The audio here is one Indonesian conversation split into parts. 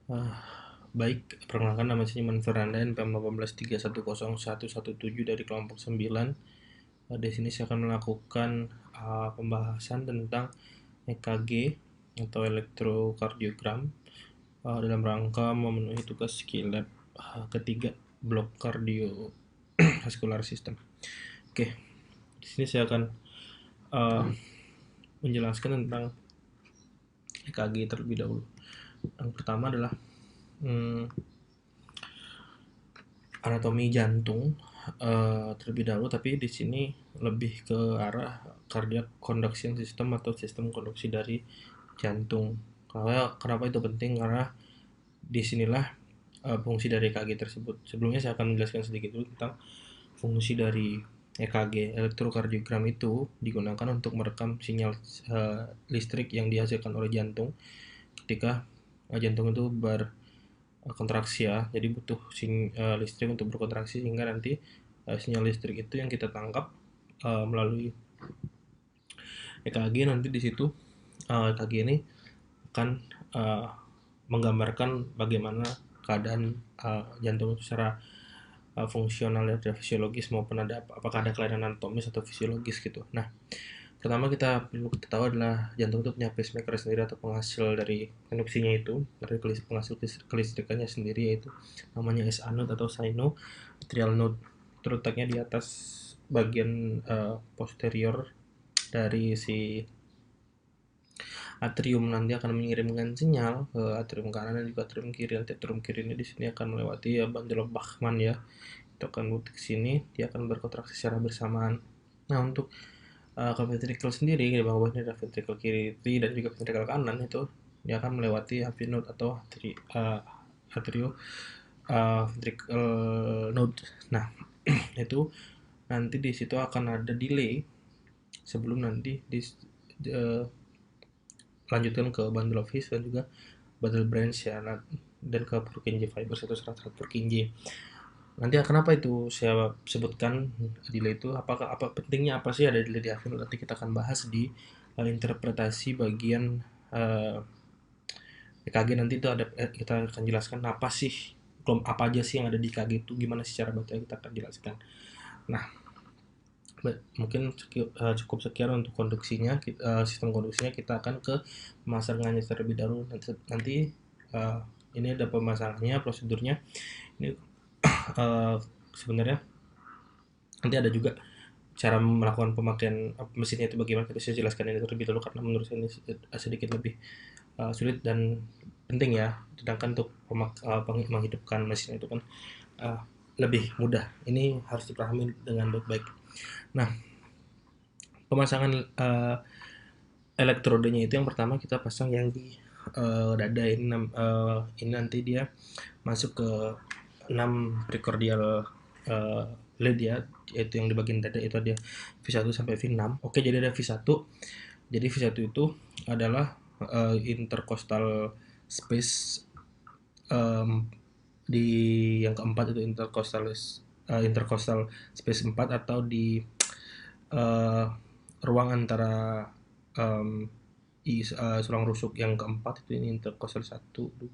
Ah, Baik, perkenalkan nama saya Iman Fernanda, NPM 18310117 dari kelompok 9. Di sini saya akan melakukan pembahasan tentang EKG atau elektrokardiogram dalam rangka memenuhi tugas skill lab ketiga blok kardiovaskular system. Oke, di sini saya akan uh, menjelaskan tentang EKG terlebih dahulu. Yang pertama adalah hmm, anatomi jantung terlebih dahulu, tapi di sini lebih ke arah cardiac conduction system atau sistem konduksi dari jantung. Kenapa itu penting? Karena disinilah fungsi dari EKG tersebut. Sebelumnya saya akan menjelaskan sedikit dulu tentang fungsi dari EKG. Elektrokardiogram itu digunakan untuk merekam sinyal listrik yang dihasilkan oleh jantung ketika jantung itu kontraksi ya, jadi butuh listrik untuk berkontraksi, sehingga nanti sinyal listrik itu yang kita tangkap melalui EKG. Nanti di situ EKG ini akan uh, menggambarkan bagaimana keadaan jantung secara fungsional dan fisiologis, maupun apakah ada kelainan anatomis atau fisiologis gitu. Nah, pertama kita perlu kita tahu adalah jantung itu punya pacemaker sendiri atau penghasil dari konduksinya, itu dari penghasil kelistrikannya sendiri, yaitu namanya SA node atau sinoatrial node. Terletaknya di atas bagian posterior dari si atrium. Nanti akan mengirimkan sinyal ke atrium kanan dan juga atrium kiri. Nanti atrium kiri ini di sini akan melewati bandul Bachmann ya. Itu akan ke sini, dia akan berkontraksi secara bersamaan. Nah, untuk ke ventricle sendiri, di bawah ini ada ventricle kiri dan juga ventricle kanan, itu dia akan melewati AV node atau atrio ventricle node. Nah, itu nanti di situ akan ada delay sebelum nanti lanjutkan ke bundle of his dan juga bundle branch ya, dan ke Purkinje fibers atau serat-serat Purkinje. Nanti kenapa itu saya sebutkan delay itu, apa pentingnya, apa sih ada delay di AV node, nanti kita akan bahas di interpretasi bagian uh, EKG. Nanti itu ada kita akan jelaskan apa sih, apa aja sih yang ada di EKG itu, gimana sih cara baca, kita akan jelaskan. Nah, mungkin cukup sekian untuk konduksinya. Sistem konduksinya kita akan ke pemasangannya terlebih dahulu. Nanti ini ada pemasangannya, prosedurnya. Ini sebenarnya nanti ada juga cara melakukan pemakaian mesinnya itu bagaimana, kita saya jelaskan ini terlebih dahulu karena menurut saya ini sedikit lebih sulit dan penting ya. Sedangkan untuk menghidupkan mesin itu kan uh, lebih mudah. Ini harus dipahami dengan baik-baik. Nah, pemasangan elektrodenya itu yang pertama kita pasang yang di dada ini. Ini nanti dia masuk ke 6 precordial lead ya, yaitu yang di bagian dada itu ada V1 sampai V6. Oke, jadi ada V1. Jadi V1 itu adalah intercostal space di yang keempat, itu intercostal space 4, atau di uh, ruang antara tulang rusuk yang keempat. Itu ini intercostal 1, 2,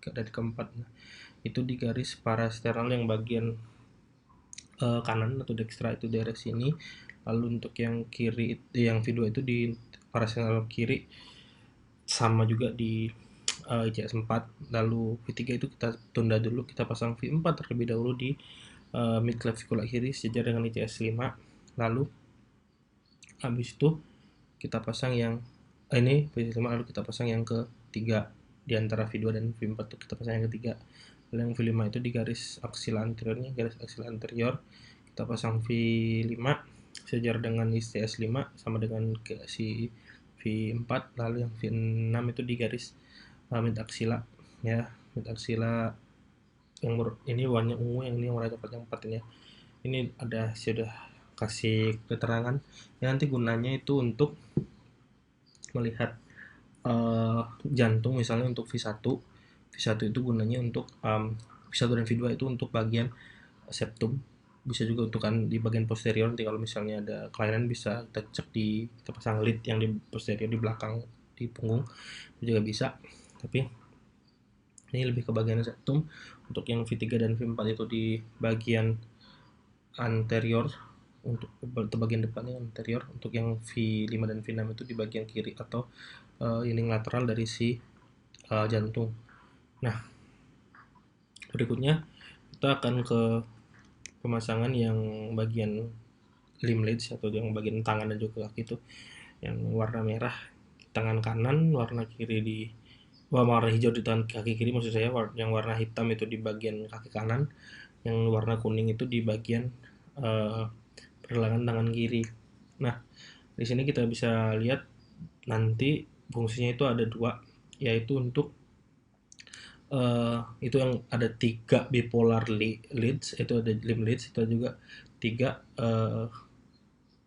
3 dan keempat. Nah, itu di garis parasternal yang bagian kanan atau dextra itu daerah sini. Lalu untuk yang kiri, yang V2 itu di parasternal kiri, sama juga di ICS 4. Lalu V3 itu kita tunda dulu, kita pasang V4 terlebih dahulu di mid clavicular kiri sejajar dengan ICS 5. Lalu habis itu kita pasang yang ini V5, lalu kita pasang yang ketiga di antara V2 dan V4 itu kita pasang yang ketiga. Lalu yang V5 itu di garis aksila anteriornya, garis aksila anterior kita pasang V5 sejajar dengan ICS 5 sama dengan si V4. Lalu yang V6 itu di garis mid aksila ya, mid aksila yang ini warnanya ungu, yang ini warna coklat yang 4 ini ya. Ini ada sudah kasih keterangan yang nanti gunanya itu untuk melihat jantung. Misalnya untuk V1 itu gunanya untuk V1 dan V2 itu untuk bagian septum, bisa juga untuk kan di bagian posterior. Nanti kalau misalnya ada kelainan bisa kita cek kita pasang lead yang di posterior di belakang di punggung, itu juga bisa. Tapi ini lebih ke bagian septum. Untuk yang V3 dan V4 itu di bagian anterior, untuk bagian depannya anterior. Untuk yang V5 dan V6 itu di bagian kiri atau ining lateral dari si jantung. Nah, berikutnya kita akan ke pemasangan yang bagian limb leads atau yang bagian tangan dan juga kaki itu yang warna merah di tangan kanan, warna kiri di warna hijau di tangan kaki kiri maksud saya, yang warna hitam itu di bagian kaki kanan, yang warna kuning itu di bagian pergelangan tangan kiri. Nah, di sini kita bisa lihat nanti fungsinya itu ada dua, yaitu untuk itu yang ada 3 bipolar leads, itu ada limb leads, itu juga 3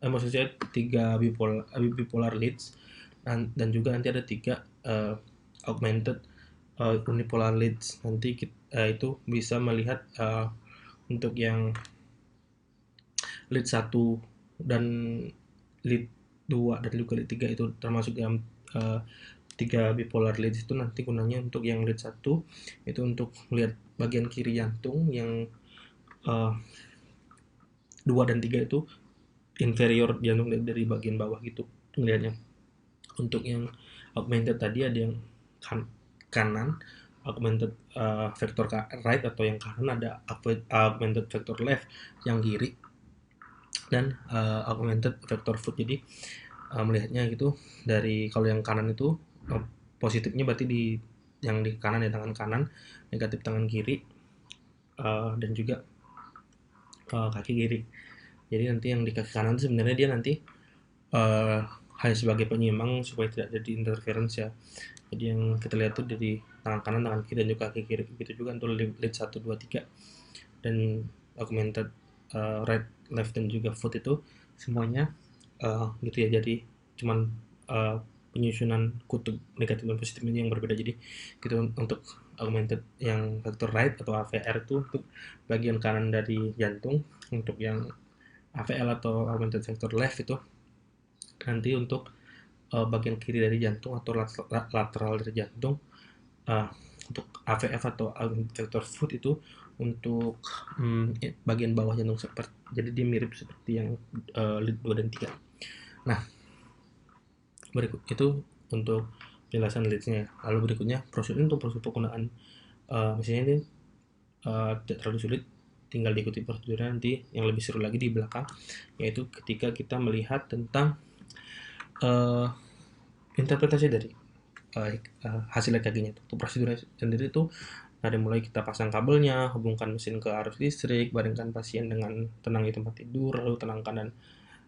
maksud saya 3 bipolar leads, dan juga nanti ada 3 augmented unipolar leads. Nanti itu bisa melihat untuk yang lead 1 dan lead 2 dan juga lead 3 itu termasuk yang 3 bipolar leads itu nanti gunanya untuk yang lead 1 itu untuk melihat bagian kiri jantung, yang 2 dan 3 itu inferior jantung dari bagian bawah gitu melihatnya. Untuk yang augmented tadi ada yang kanan augmented vector right, atau yang kanan ada augmented vector left yang kiri, dan augmented vector foot. Jadi melihatnya gitu dari kalau yang kanan itu positifnya berarti di yang di kanan ya tangan kanan, negatif tangan kiri, dan juga kaki kiri. Jadi nanti yang di kaki kanan itu sebenarnya dia nanti hanya sebagai penyimbang supaya tidak jadi interference ya. Jadi yang kita lihat tuh dari tangan kanan, tangan kiri, dan juga kaki kiri. Begitu juga untuk lead 1, 2, 3 dan augmented right, left, dan juga foot itu semuanya gitu ya. Jadi cuman penyusunan kutub negatif dan positif ini yang berbeda. Jadi gitu untuk augmented yang vector right atau AVR itu untuk bagian kanan dari jantung. Untuk yang AVL atau augmented vector left itu nanti untuk bagian kiri dari jantung atau lateral dari jantung. Untuk AVF atau augmented vector foot itu untuk bagian bawah jantung, jadi dia mirip seperti yang lead 2 dan 3. Nah, berikut itu untuk penjelasan leadsnya. Lalu berikutnya prosedur untuk proses penggunaan mesinnya ini tidak terlalu sulit, tinggal diikuti prosedurnya. Nanti yang lebih seru lagi di belakang, yaitu ketika kita melihat tentang interpretasi dari hasil EKG-nya. Untuk prosedurnya sendiri itu dari mulai kita pasang kabelnya, hubungkan mesin ke arus listrik, baringkan pasien dengan tenang di tempat tidur, lalu tenangkan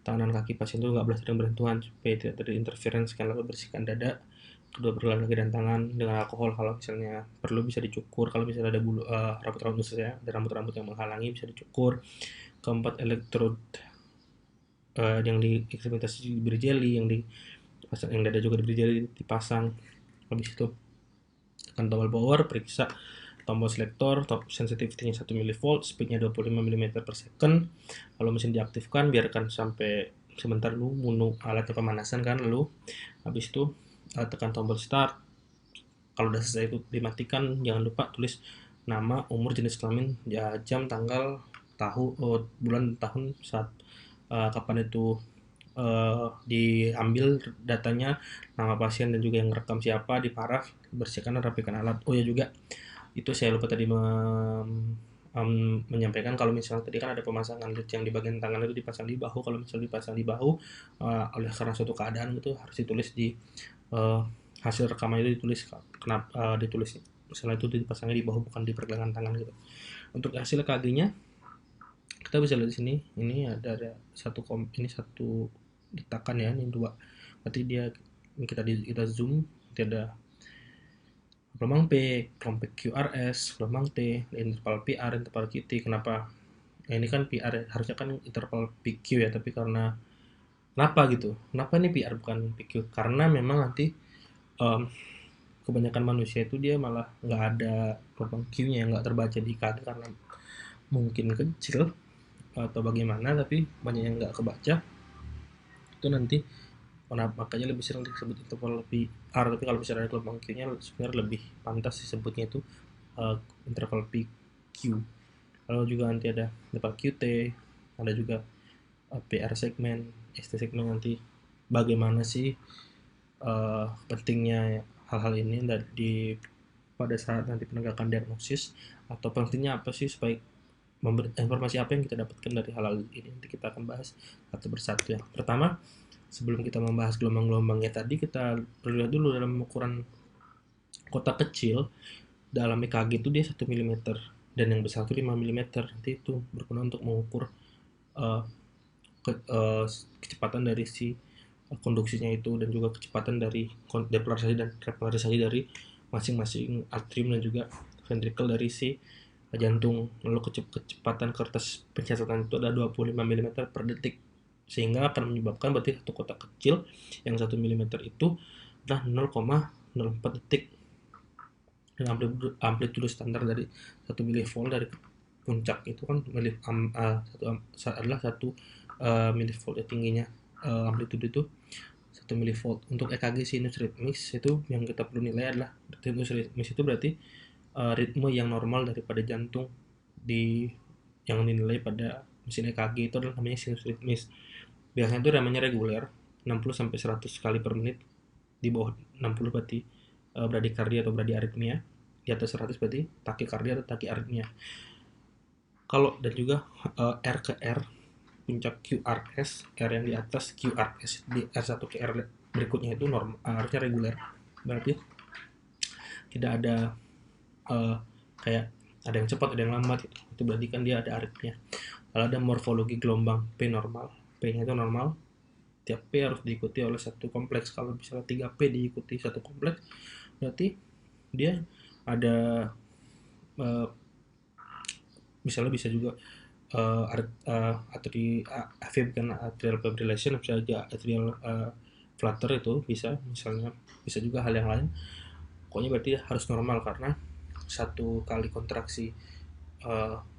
tangan kaki pasien itu nggak boleh sering bersentuhan supaya tidak terjadi interference, lalu bersihkan dada, kedua pergelangan kaki dan tangan dengan alkohol. Kalau misalnya perlu bisa dicukur, kalau misalnya ada bulu rambut-rambut saya, ada rambut-rambut yang menghalangi bisa dicukur. Keempat, elektrod yang di ekstremitas diberi jeli, yang dada juga diberi jeli dipasang. Habis itu tekan tombol power, periksa tombol selektor, top sensitivity-nya 1 mV, speed-nya 25 mm per second. Lalu mesin diaktifkan, biarkan sampai sebentar dulu alatnya pemanasan kan. Lalu habis itu tekan tombol start. Kalau udah selesai itu dimatikan. Jangan lupa tulis nama, umur, jenis kelamin, jam, tanggal, bulan, tahun, saat kapan itu diambil datanya, nama pasien dan juga yang rekam siapa, diparaf, bersihkan dan rapikan alat. Oh ya juga itu saya lupa tadi menyampaikan kalau misalnya tadi kan ada pemasangan lead yang di bagian tangan itu dipasang di bahu. Kalau misalnya dipasang di bahu oleh karena suatu keadaan gitu harus ditulis di hasil rekaman itu, ditulis kenapa ditulis misalnya itu dipasangnya di bahu bukan di pergelangan tangan gitu. Untuk hasil EKG-nya kita bisa lihat di sini, ini ada satu ditekan ya, ini 2. Berarti dia kita zoom, nanti ada gelombang P, gelombang QRS, gelombang T, interval PR, interval QT. Kenapa? Ini kan PR ya, harusnya kan interval PQ ya, tapi kenapa gitu? Kenapa ini PR bukan PQ? Karena memang nanti kebanyakan manusia itu dia malah nggak ada gelombang Q-nya yang nggak terbaca di EKG karena mungkin kecil atau bagaimana, tapi banyak yang nggak kebaca. Itu nanti makanya lebih sering disebut interval PR. Tapi kalau misalnya ada gelombang Q-nya sebenarnya lebih pantas disebutnya itu interval PQ. Lalu juga nanti ada interval QT, ada juga PR segmen, ST segmen. Nanti bagaimana sih pentingnya hal-hal ini di pada saat nanti penegakan diagnosis, atau pentingnya apa sih supaya informasi apa yang kita dapatkan dari hal-hal ini. Nanti kita akan bahas satu persatu ya. Pertama, sebelum kita membahas gelombang-gelombangnya tadi, kita perlu lihat dulu dalam ukuran kotak kecil dalam EKG itu dia 1 mm, dan yang besar itu 5 mm. Nanti itu berguna untuk mengukur uh, ke, uh, kecepatan dari si konduksinya itu, dan juga kecepatan dari depolarisasi dan repolarisasi dari masing-masing atrium dan juga ventricle dari si jantung. Lalu kecepatan kertas pencatatan itu ada 25 mm per detik, sehingga akan menyebabkan berarti satu kotak kecil yang 1 mm itu adalah 0,04 detik, dan amplitude standar dari 1 mV dari puncak itu kan adalah 1 mV ya tingginya, amplitude itu 1 mV. Untuk EKG sinus ritmis itu yang kita perlu nilai adalah sinus ritmis itu berarti ritme yang normal daripada jantung yang dinilai pada mesin EKG itu adalah namanya sinus ritmis. Biasanya itu namanya reguler 60 sampai 100 kali per menit. Di bawah 60 berarti bradikardia atau bradiaritmia. Di atas 100 berarti takikardia atau takiaritmia. Kalau dan juga R ke R, puncak QRS, R yang di atas QRS di R1 ke R berikutnya itu harusnya reguler. Berarti tidak ada kayak ada yang cepat ada yang lambat gitu. Itu berarti kan dia ada aritmia. Lalu ada morfologi gelombang P normal. P-nya itu normal. Tiap P harus diikuti oleh satu kompleks. Kalau misalnya 3 P diikuti satu kompleks, berarti dia ada misalnya bisa juga atrial fibrillation, bisa aja atrial flutter, itu bisa, misalnya bisa juga hal yang lain. Pokoknya berarti harus normal, karena satu kali kontraksi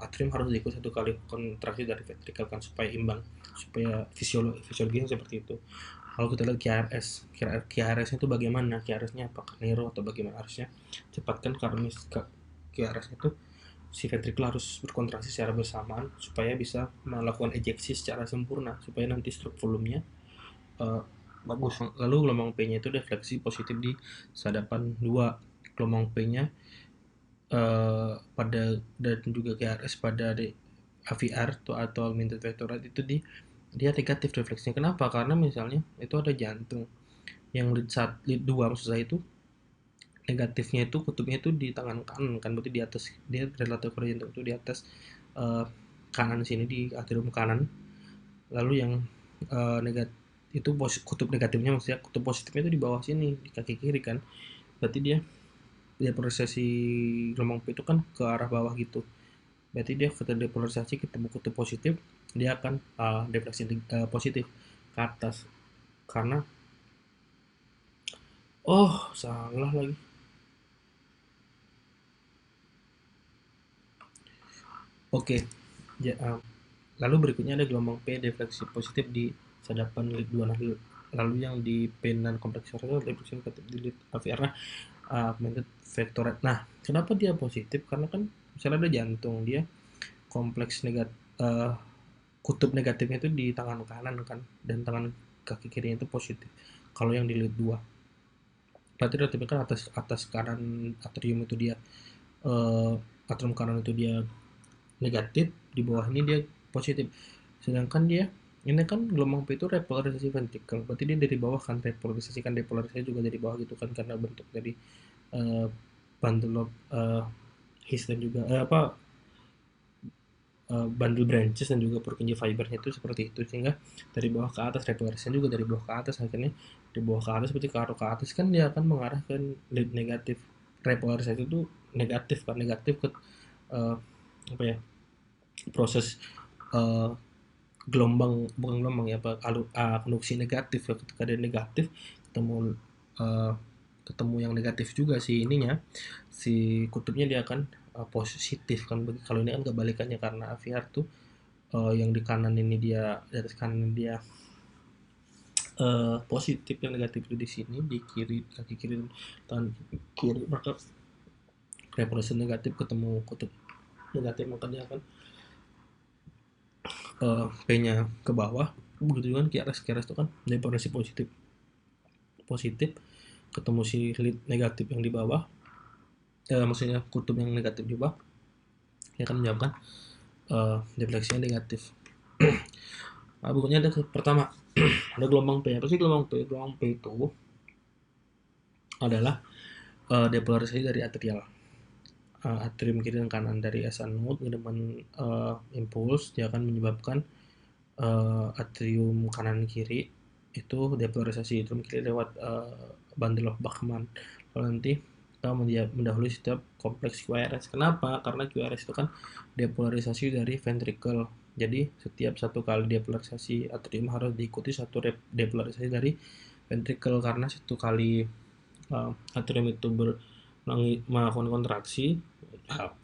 atrium harus diikuti satu kali kontraksi dari ventricle kan, supaya imbang, supaya fisiologinya seperti itu. Kalau kita lihat QRS itu bagaimana? QRS-nya apakah nero atau bagaimana? Harusnya cepat kan, karena QRS itu si ventricle harus berkontraksi secara bersamaan supaya bisa melakukan ejeksi secara sempurna, supaya nanti stroke volumenya bagus. Lalu gelombang P-nya itu defleksi positif di sadapan 2. Gelombang P-nya pada dan juga QRS pada AVR atau augmented vector rate itu dia negatif refleksinya. Kenapa? Karena misalnya itu ada jantung yang lead 2 maksud saya itu negatifnya itu kutubnya itu di tangan kanan kan, berarti di atas, dia relatif pada jantung itu di atas kanan sini di atrium kanan. Lalu yang negatif itu kutub negatifnya, maksudnya kutub positifnya itu di bawah sini di kaki kiri kan, berarti dia depolarisasi gelombang P itu kan ke arah bawah gitu. Berarti dia ketika depolarisasi ketemu kutub positif, dia akan defleksi positif ke atas. Karena salah lagi. Oke. Lalu berikutnya ada gelombang P defleksi positif di sadapan lead 2. Lalu yang di P non kompleks itu defleksi negatif di lead AVR. Augmented vector rate. Nah, kenapa dia positif? Karena kan misalnya ada jantung, dia kompleks kutub negatifnya itu di tangan kanan kan, dan tangan kaki kirinya itu positif. Kalau yang di lead 2 berarti relatifnya kan atas kanan atrium itu dia atrium kanan itu dia negatif, di bawah ini dia positif. Sedangkan dia ini kan gelombang P itu repolarisasi ventricle, berarti dia dari bawah kan, repolarisasi kan, depolarisasi juga dari bawah gitu kan, karena bentuk dari bundle of his dan juga bundle branches dan juga Purkinje fibernya itu seperti itu, sehingga dari bawah ke atas, repolarisasinya juga dari bawah ke atas. Akhirnya di bawah ke atas seperti ke atas kan, dia akan mengarah ke lead negatif. Repolarisasi itu negatif kan, negatif ke proses bukan gelombang ya, konduksi negatif ya. Ketika dia negatif ketemu yang negatif juga si ininya, si kutubnya, dia akan positif kan. Kalau ini kan kebalikannya, karena AVR tuh yang di kanan ini dia, di atas kanan ini dia positif, yang negatif itu di sini di kiri, kaki kiri, tangan kiri. Maka repolarisan negatif ketemu kutub negatif, maka dia akan P-nya ke bawah. Begitu juga QRS itu kan depolarisasi positif ketemu si lead negatif yang di bawah, maksudnya kutub yang negatif di bawah, dia akan menyebabkan defleksinya negatif. Nah, berikutnya ada pertama ada gelombang P. Apa sih gelombang P? Gelombang P itu adalah depolarisasi dari atrial. Atrium kiri dan kanan dari S anode dengan impuls, dia akan menyebabkan atrium kanan kiri itu depolarisasi. Atrium kiri lewat bundle of Bachmann. Kalau nanti kita mendahului setiap kompleks QRS. Kenapa? Karena QRS itu kan depolarisasi dari ventricle. Jadi setiap satu kali depolarisasi atrium harus diikuti satu depolarisasi dari ventricle, karena satu kali atrium itu melakukan kontraksi,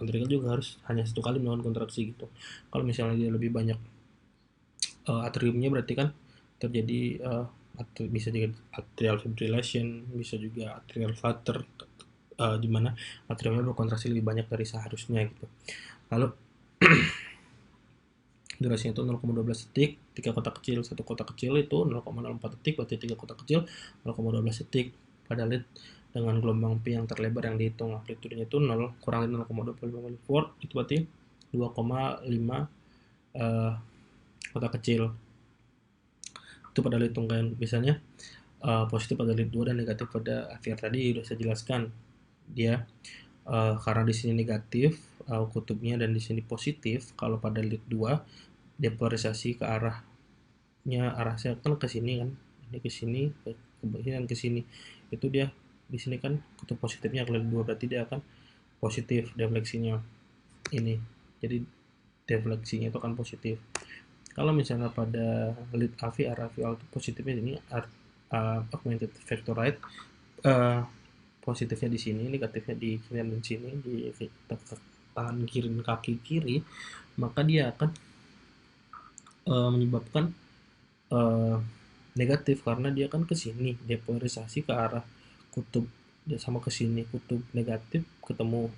ventricle juga harus hanya satu kali melakukan kontraksi gitu. Kalau misalnya dia lebih banyak atriumnya, berarti kan terjadi bisa juga atrial fibrillation, bisa juga atrial flutter, di mana atriumnya berkontraksi lebih banyak dari seharusnya gitu. Lalu durasinya itu 0,12 detik, 3 kotak kecil, 1 kotak kecil itu 0,04 detik, berarti 3 kotak kecil 0,12 detik. Pada lead dengan gelombang P yang terlebar yang dihitung amplitudenya itu 0 kurang 0,25 mV, itu berarti 2,5 kotak kecil. Itu pada lead tunggal. Misalnya positif pada lead 2 dan negatif pada AVR tadi sudah saya jelaskan. Dia karena di sini negatif kutubnya dan di sini positif, kalau pada lead 2 depolarisasi ke arahnya, arahnya kan ke sini kan, ini ke sini, ke sini dan ke sini. Itu dia di sini kan kutub positifnya ke lead 2, berarti dia akan positif defleksinya ini. Jadi defleksinya itu akan positif. Kalau misalnya pada lead AVR positifnya ini augmented vector right, positifnya di sini, negatifnya di kiri dan di sini, di tangan kiri dan kaki kiri, maka dia akan menyebabkan negatif, karena dia kan ke sini depolarisasi ke arah kutub sama ke sini kutub negatif ketemu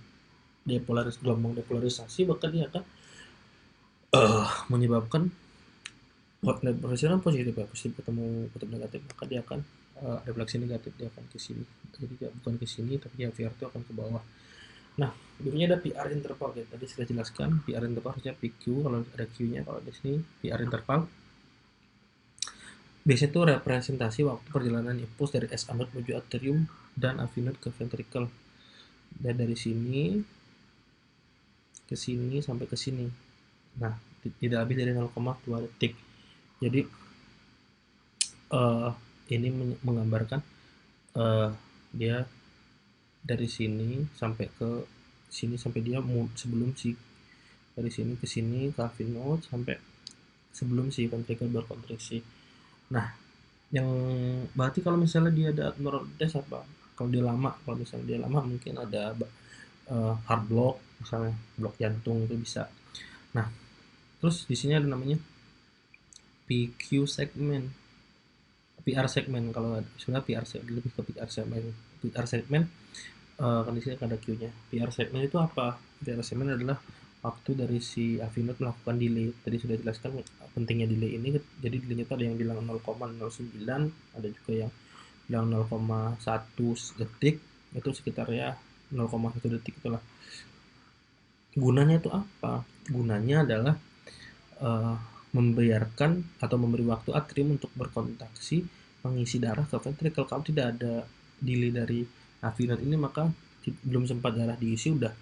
gelombang depolarisasi, maka dia akan menyebabkan depolarisasi kan positif ya, positif ketemu kutub negatif, maka dia akan defleksi negatif, dia akan ke sini. Jadi dia bukan ke sini, tapi dia VR itu akan ke bawah. Nah, berikutnya ada PR interval ya. Tadi sudah jelaskan PR interval harusnya PQ kalau ada Q-nya. Kalau di sini PR interval biasanya itu representasi waktu perjalanan impuls dari S anode menuju atrium dan AV node ke ventricle. Dan dari sini ke sini sampai ke sini. Nah, tidak lebih dari 0,2 detik. Jadi ini menggambarkan dia dari sini sampai ke sini, sampai dia sebelum si dari sini ke sini ke AV node sampai sebelum si ventricle berkontraksi. Nah, yang berarti kalau misalnya dia ada abnormal death apa? Kalau dia lama, kalau misalnya dia lama mungkin ada heart block, misalnya blok jantung itu bisa. Nah, terus di sini ada namanya PQ segment, PR segment. Kalau sebenarnya PR segment lebih ke PR segment. PR segment kan di sini ada Q-nya. PR segment itu apa? PR segment adalah waktu dari si AV node melakukan delay. Tadi sudah jelaskan pentingnya delay ini. Jadi delaynya itu ada yang bilang 0,09, ada juga yang bilang 0,1 detik, itu sekitar ya 0,1 detik itulah. Gunanya itu apa? Gunanya adalah membiarkan atau memberi waktu atrium untuk berkontraksi mengisi darah ke ventricle. Kalau tidak ada delay dari AV node ini, maka belum sempat darah diisi udah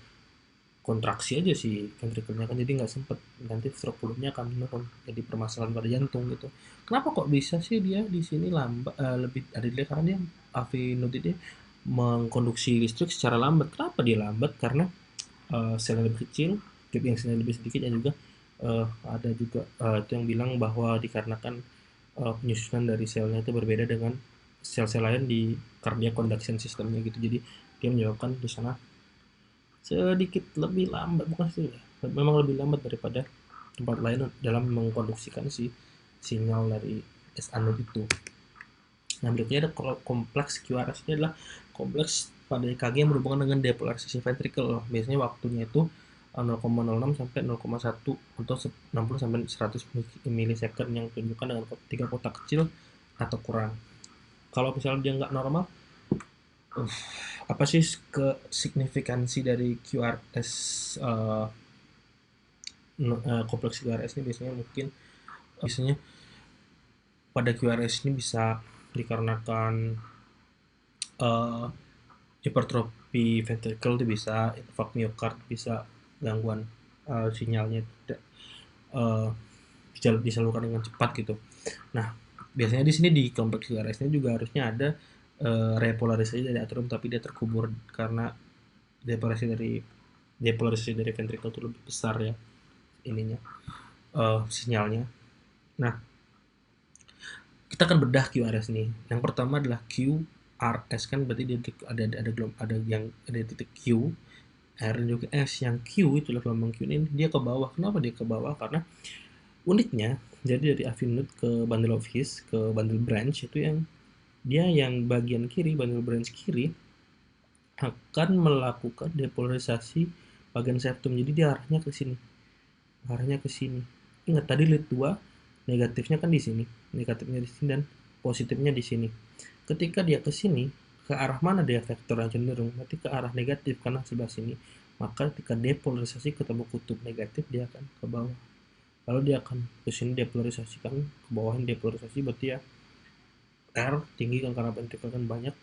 kontraksi aja si ventricle-nya kan, jadi nggak sempet, nanti stroke volume-nya akan menurun, jadi permasalahan pada jantung gitu. Kenapa kok bisa sih dia di sini lambat, lebih ada delay? Karena dia AV node ini mengkonduksi listrik secara lambat. Kenapa dia lambat? Karena selnya lebih kecil, gap yang selnya lebih sedikit, dan juga ada juga itu yang bilang bahwa dikarenakan penyusunan dari selnya itu berbeda dengan sel-sel lain di cardiac conduction systemnya gitu, jadi dia menyebabkan di sana sedikit lebih lambat, bukan sih, memang lebih lambat daripada tempat lain dalam mengkonduksikan si sinyal dari S anode itu. Nah, berikutnya ada kompleks QRS. Ini adalah kompleks pada EKG yang berhubungan dengan depolarisasi ventricle. Biasanya waktunya itu 0,06 sampai 0,1 atau 60 sampai 100 milisecond yang ditunjukkan dengan 3 kotak kecil atau kurang. Kalau misalnya dia nggak normal, apa sih signifikansi dari QRS kompleks QRS ini biasanya pada QRS ini bisa dikarenakan hipertrofi ventricle itu bisa, infark miokard bisa, gangguan sinyalnya tidak disalurkan dengan cepat gitu. Nah, biasanya di sini di kompleks QRS ini juga harusnya ada repolarisasi dari atrium, tapi dia terkubur karena depolarisasi dari ventricle itu lebih besar ya ininya sinyalnya. Nah, kita akan bedah QRS nih. Yang pertama adalah QRS, kan berarti dia ada yang ada titik Q, R dan juga S. Yang Q itu gelombang Q ini dia ke bawah. Kenapa dia ke bawah? Karena uniknya, jadi dari avinode ke bundle of His ke bundle branch itu yang bagian kiri, bundle branch kiri akan melakukan depolarisasi bagian septum. Jadi dia arahnya ke sini. Ingat tadi lead 2 negatifnya kan di sini, negatifnya di sini dan positifnya di sini. Ketika dia ke sini, ke arah mana dia vektor yang cenderung? Berarti ke arah negatif karena sebelah sini. Maka ketika depolarisasi ketemu kutub negatif, dia akan ke bawah. Lalu dia akan ke sini depolarisasikan, ke bawahnya depolarisasi, berarti ya R tinggi kan karena ventricle kan banyak.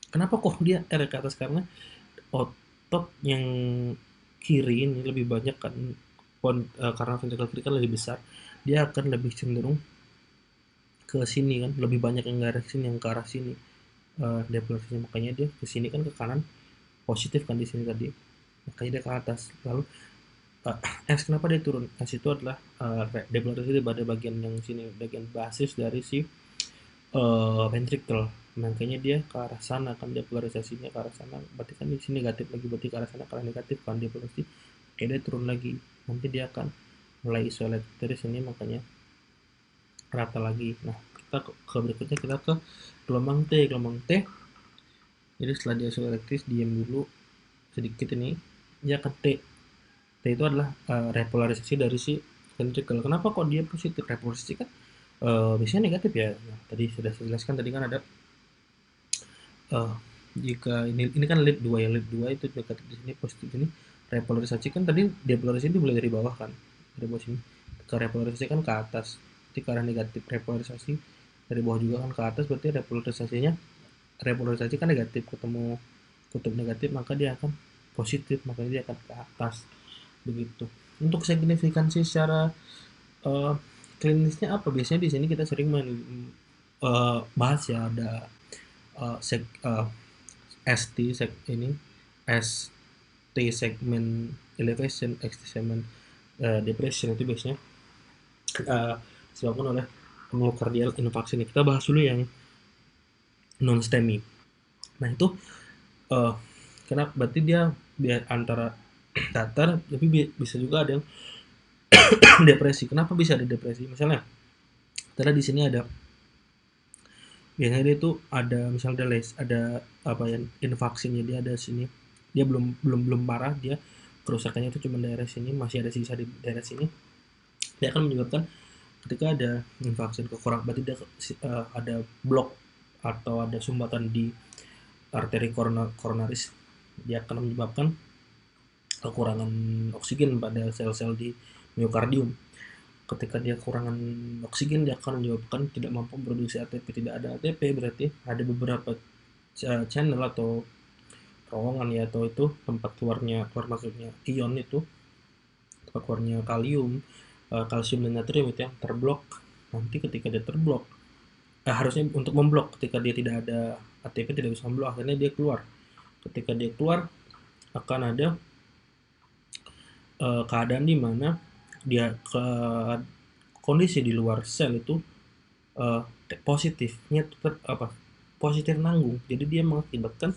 Kenapa kok dia R ke atas? Karena otot yang kiri ini lebih banyak kan, karena ventricle kiri kan lebih besar, dia akan lebih cenderung ke sini kan, lebih banyak yang ke arah sini, depolarisasinya, makanya dia ke sini kan, ke kanan positif kan di sini tadi, makanya dia ke atas. Lalu S kenapa dia turun? S itu adalah depolarisasi pada bagian yang sini, bagian basis dari si ventricle, makanya dia ke arah sana kan, depolarisasinya ke arah sana, berarti kan di sini negatif lagi, berarti ke arah sana karena negatif kan depolarisasi, kayak dia turun lagi, nanti dia akan mulai isolate dari sini, makanya rata lagi. Nah, kita ke berikutnya, kita ke gelombang T. Jadi setelah dia isolate, diam dulu sedikit, ini dia akan T itu adalah repolarisasi dari si ventricle. Kenapa kok dia positif? Repolarisasi kan biasanya negatif ya. Nah, tadi sudah saya jelaskan, tadi kan ada jika ini kan lead 2 ya, lead 2 itu negatif di sini, positif ini. Repolarisasi kan tadi depolarisasi itu mulai dari bawah kan, dari bawah sini ke repolarisasi kan ke atas, berarti ke arah negatif. Repolarisasi dari bawah juga kan ke atas, berarti repolarisasi kan negatif, ketemu kutub negatif, maka dia akan positif, makanya dia akan ke atas begitu. Untuk signifikansi secara klinisnya apa? Biasanya di sini kita sering bahas ya, ada ST segment elevation, ST segment depression, itu biasanya disebabkan oleh myocardial infarction. Kita bahas dulu yang non STEMI. Nah itu kenapa? Berarti dia antara datar, tapi bisa juga ada yang depresi. Kenapa bisa ada depresi? Misalnya, karena di sini ada, biasanya dia itu ada misalnya ada apa ya, infarksinya dia ada sini, dia belum parah, dia kerusakannya itu cuma daerah sini, masih ada sisa di daerah sini, dia akan menyebabkan ketika ada infarksi kekurangan, berarti dia ada blok atau ada sumbatan di arteri koronaris, dia akan menyebabkan kekurangan oksigen pada sel-sel di miokardium. Ketika dia kekurangan oksigen, dia akan menyebabkan tidak mampu produksi ATP. Tidak ada ATP berarti ada beberapa channel atau terowongan ya, atau itu tempat keluar masuknya ion, itu tempat keluarnya kalsium dan natrium itu yang terblok. Nanti ketika dia terblok, harusnya untuk memblok, ketika dia tidak ada ATP tidak bisa memblok, akhirnya dia keluar. Ketika dia keluar akan ada keadaan di mana dia ke kondisi di luar sel itu positif nanggung, jadi dia mengakibatkan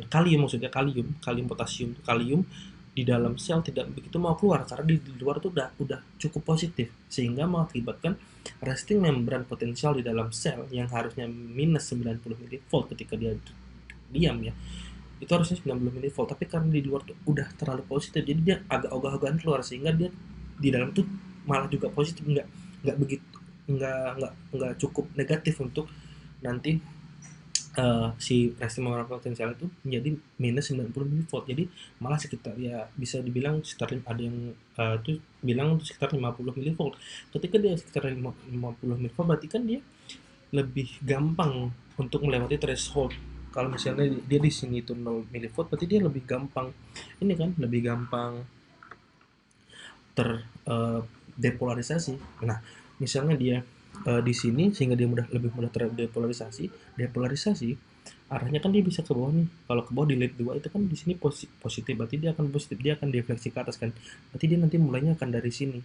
kalium potasium, kalium di dalam sel tidak begitu mau keluar karena di luar tuh udah cukup positif, sehingga mengakibatkan resting membran potensial di dalam sel yang harusnya minus 90 mV ketika dia diam ya, itu harusnya 90 mV, tapi karena di luar tuh udah terlalu positif jadi dia agak ogah-ogahan keluar, sehingga dia di dalam tuh malah juga positif, nggak begitu, nggak cukup negatif untuk nanti si resting membran potensial itu menjadi minus 90 mV. Jadi malah sekitar ya bisa dibilang sekitar ada yang itu bilang untuk sekitar 50 mV. Ketika dia sekitar 50 mV berarti kan dia lebih gampang untuk melewati threshold. Kalau misalnya dia di sini itu 0 mV berarti dia lebih gampang ini kan, lebih gampang depolarisasi. Nah, misalnya dia di sini sehingga dia lebih mudah terdepolarisasi, depolarisasi arahnya kan dia bisa ke bawah nih. Kalau ke bawah di lead 2 itu kan di sini positif, berarti dia akan positif, dia akan defleksi ke atas kan. Berarti dia nanti mulainya akan dari sini.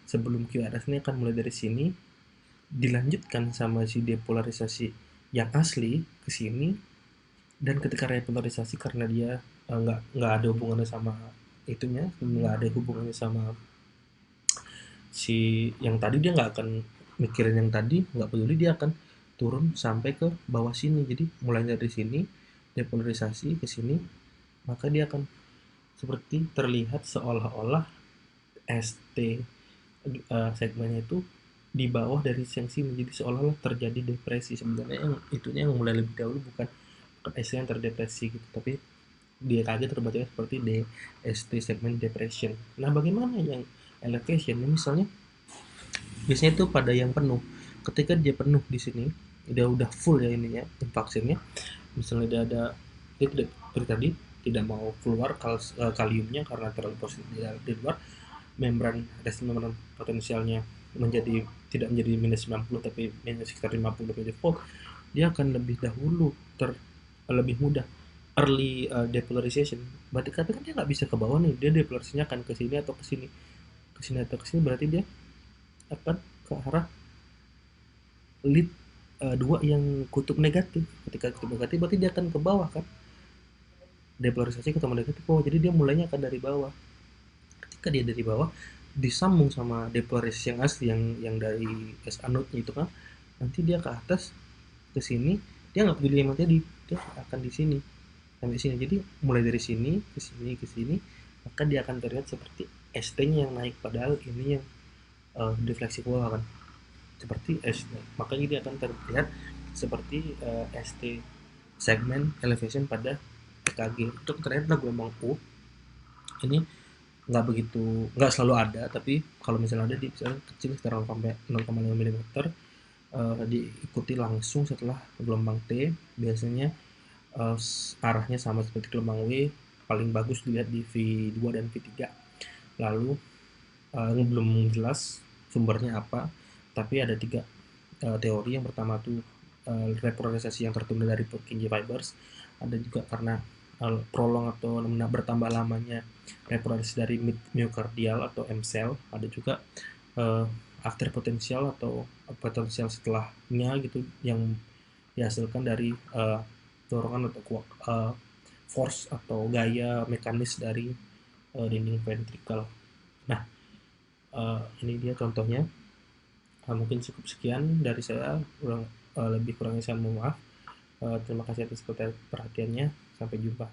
Sebelum QRS ini akan mulai dari sini, dilanjutkan sama si depolarisasi yang asli ke sini, dan ketika repolarisasi karena dia nggak ada hubungannya sama itunya, nggak ada hubungannya sama si yang tadi, dia nggak akan mikirin yang tadi, nggak peduli, dia akan turun sampai ke bawah sini. Jadi mulai dari sini depolarisasi ke sini, maka dia akan seperti terlihat seolah-olah ST segmennya itu di bawah dari yang sini, jadi seolah-olah terjadi depresi. Sebenarnya yang itunya yang mulai lebih dahulu bukan ST yang terdepresi gitu, tapi dia kaget terbaca seperti DST segment depression. Nah, bagaimana yang elevation? Misalnya biasanya itu pada yang penuh, ketika dia penuh di sini dia udah full ya ininya vaksinnya, misalnya dia tidak seperti tadi tidak mau keluar kaliumnya karena terlalu positif di luar, membran resting membran potensialnya tidak menjadi minus 90 tapi minus sekitar 50 mV, dia akan lebih dahulu lebih mudah early depolarization. Berarti kan dia nggak bisa ke bawah nih, dia depolarisasinya akan ke sini atau ke sini, ke sini atau ke sini, berarti dia akan ke arah lead 2 yang kutub negatif. Ketika kutub negatif berarti dia akan ke bawah kan, depolarisasi ketemu negatif bawah, jadi dia mulainya akan dari bawah. Ketika dia dari bawah disambung sama depolarisasi yang asli yang dari S anode-nya itu kan, nanti dia ke atas ke sini, dia nggak peduli yang tadi, dia akan di sini sampai sini. Jadi mulai dari sini ke sini ke sini, maka dia akan terlihat seperti ST-nya yang naik, padahal ini yang defleksi ke bawah kan, seperti ST. Makanya dia akan terlihat seperti ST segment elevation pada EKG. Untuk ternyata gelombang U ini nggak selalu ada, tapi kalau misalnya ada di misalnya kecil sekitar 0,5 mm, diikuti langsung setelah gelombang T, biasanya arahnya sama seperti gelombang W, paling bagus dilihat di V2 dan V3. Lalu belum jelas sumbernya apa, tapi ada 3 teori. Yang pertama tuh repolarisasi yang tertunda dari Purkinje fibers, ada juga karena prolong atau bertambah lamanya repolarisasi dari myokardial atau M cell, ada juga after potensial atau potensial setelahnya gitu yang dihasilkan dari dorongan atau force atau gaya mekanis dari dinding ventrikel. Nah, ini dia contohnya. Mungkin cukup sekian dari saya, lebih kurangnya saya mohon maaf. Terima kasih atas perhatiannya, sampai jumpa.